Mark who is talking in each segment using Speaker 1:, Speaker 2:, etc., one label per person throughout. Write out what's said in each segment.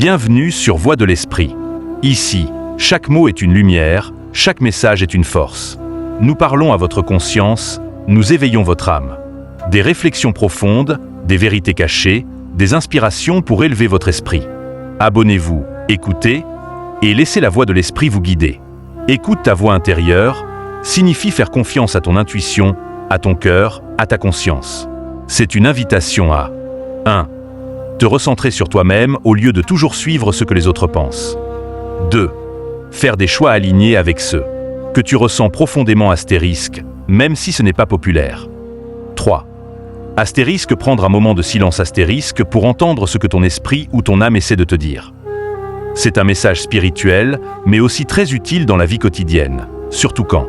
Speaker 1: Bienvenue sur Voix de l'Esprit. Ici, chaque mot est une lumière, chaque message est une force. Nous parlons à votre conscience, nous éveillons votre âme. Des réflexions profondes, des vérités cachées, des inspirations pour élever votre esprit. Abonnez-vous, écoutez, et laissez la voix de l'esprit vous guider. Écoute ta voix intérieure signifie faire confiance à ton intuition, à ton cœur, à ta conscience. C'est une invitation à 1. Te recentrer sur toi-même au lieu de toujours suivre ce que les autres pensent. 2. Faire des choix alignés avec ceux que tu ressens profondément astérisque, même si ce n'est pas populaire. 3. Astérisque, prendre un moment de silence astérisque pour entendre ce que ton esprit ou ton âme essaie de te dire. C'est un message spirituel, mais aussi très utile dans la vie quotidienne, surtout quand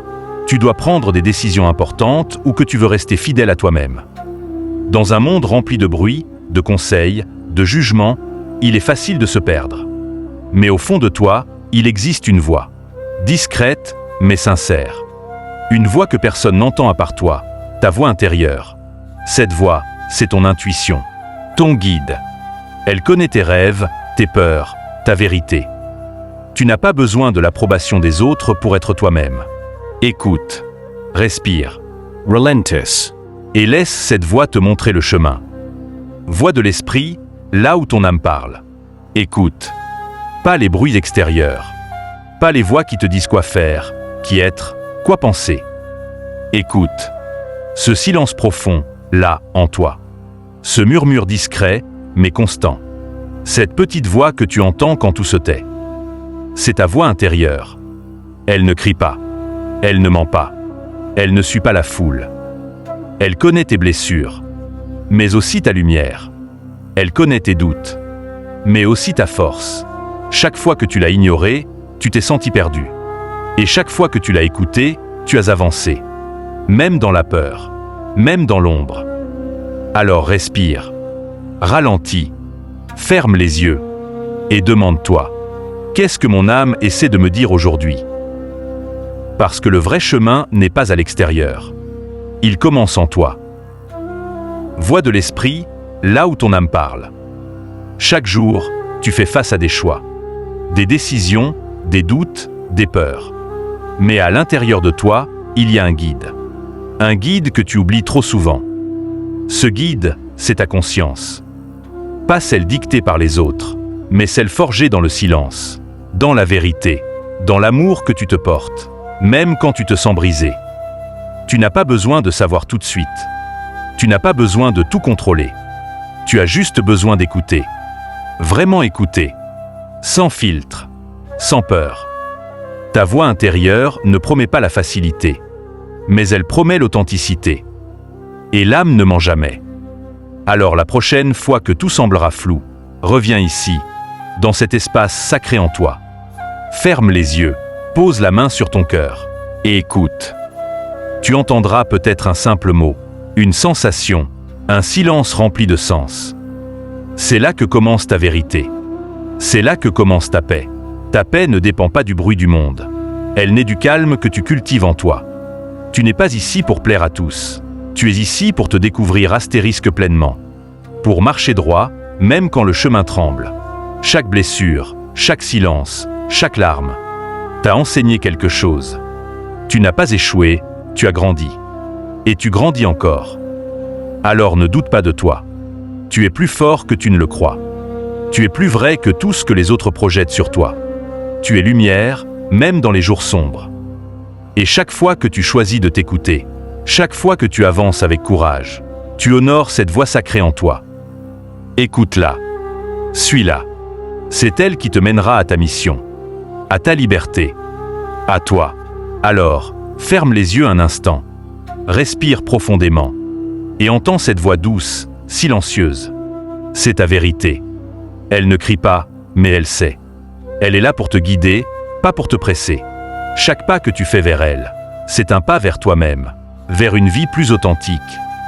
Speaker 1: tu dois prendre des décisions importantes ou que tu veux rester fidèle à toi-même. Dans un monde rempli de bruit, de conseils, de jugements, il est facile de se perdre. Mais au fond de toi, il existe une voix, discrète mais sincère. Une voix que personne n'entend à part toi, ta voix intérieure. Cette voix, c'est ton intuition, ton guide. Elle connaît tes rêves, tes peurs, ta vérité. Tu n'as pas besoin de l'approbation des autres pour être toi-même. Écoute, respire, relentless, et laisse cette voix te montrer le chemin. Voix de l'esprit, là où ton âme parle. Écoute, pas les bruits extérieurs, pas les voix qui te disent quoi faire, qui être, quoi penser. Écoute, ce silence profond, là, en toi. Ce murmure discret, mais constant. Cette petite voix que tu entends quand tout se tait. C'est ta voix intérieure. Elle ne crie pas. Elle ne ment pas. Elle ne suit pas la foule. Elle connaît tes blessures, mais aussi ta lumière. Elle connaît tes doutes, mais aussi ta force. Chaque fois que tu l'as ignorée, tu t'es senti perdu. Et chaque fois que tu l'as écoutée, tu as avancé. Même dans la peur, même dans l'ombre. Alors respire, ralentis, ferme les yeux et demande-toi, qu'est-ce que mon âme essaie de me dire aujourd'hui ? Parce que le vrai chemin n'est pas à l'extérieur. Il commence en toi. Voix de l'esprit, là où ton âme parle. Chaque jour, tu fais face à des choix, des décisions, des doutes, des peurs. Mais à l'intérieur de toi, il y a un guide. Un guide que tu oublies trop souvent. Ce guide, c'est ta conscience. Pas celle dictée par les autres, mais celle forgée dans le silence, dans la vérité, dans l'amour que tu te portes, même quand tu te sens brisé. Tu n'as pas besoin de savoir tout de suite. Tu n'as pas besoin de tout contrôler. Tu as juste besoin d'écouter. Vraiment écouter. Sans filtre, sans peur. Ta voix intérieure ne promet pas la facilité, mais elle promet l'authenticité. Et l'âme ne ment jamais. Alors la prochaine fois que tout semblera flou, reviens ici, dans cet espace sacré en toi. Ferme les yeux, pose la main sur ton cœur et écoute. Tu entendras peut-être un simple mot, une sensation, un silence rempli de sens. C'est là que commence ta vérité. C'est là que commence ta paix. Ta paix ne dépend pas du bruit du monde. Elle naît du calme que tu cultives en toi. Tu n'es pas ici pour plaire à tous. Tu es ici pour te découvrir astérisque pleinement. Pour marcher droit, même quand le chemin tremble. Chaque blessure, chaque silence, chaque larme t'a enseigné quelque chose. Tu n'as pas échoué, tu as grandi. Et tu grandis encore. Alors ne doute pas de toi. Tu es plus fort que tu ne le crois. Tu es plus vrai que tout ce que les autres projettent sur toi. Tu es lumière, même dans les jours sombres. Et chaque fois que tu choisis de t'écouter, chaque fois que tu avances avec courage, tu honores cette voix sacrée en toi. Écoute-la. Suis-la. C'est elle qui te mènera à ta mission, à ta liberté, à toi. Alors, ferme les yeux un instant, respire profondément et entends cette voix douce, silencieuse. C'est ta vérité. Elle ne crie pas, mais elle sait. Elle est là pour te guider, pas pour te presser. Chaque pas que tu fais vers elle, c'est un pas vers toi-même, vers une vie plus authentique,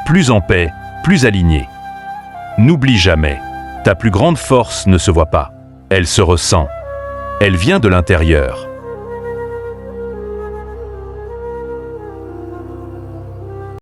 Speaker 1: plus en paix, plus alignée. N'oublie jamais, ta plus grande force ne se voit pas, elle se ressent. Elle vient de l'intérieur.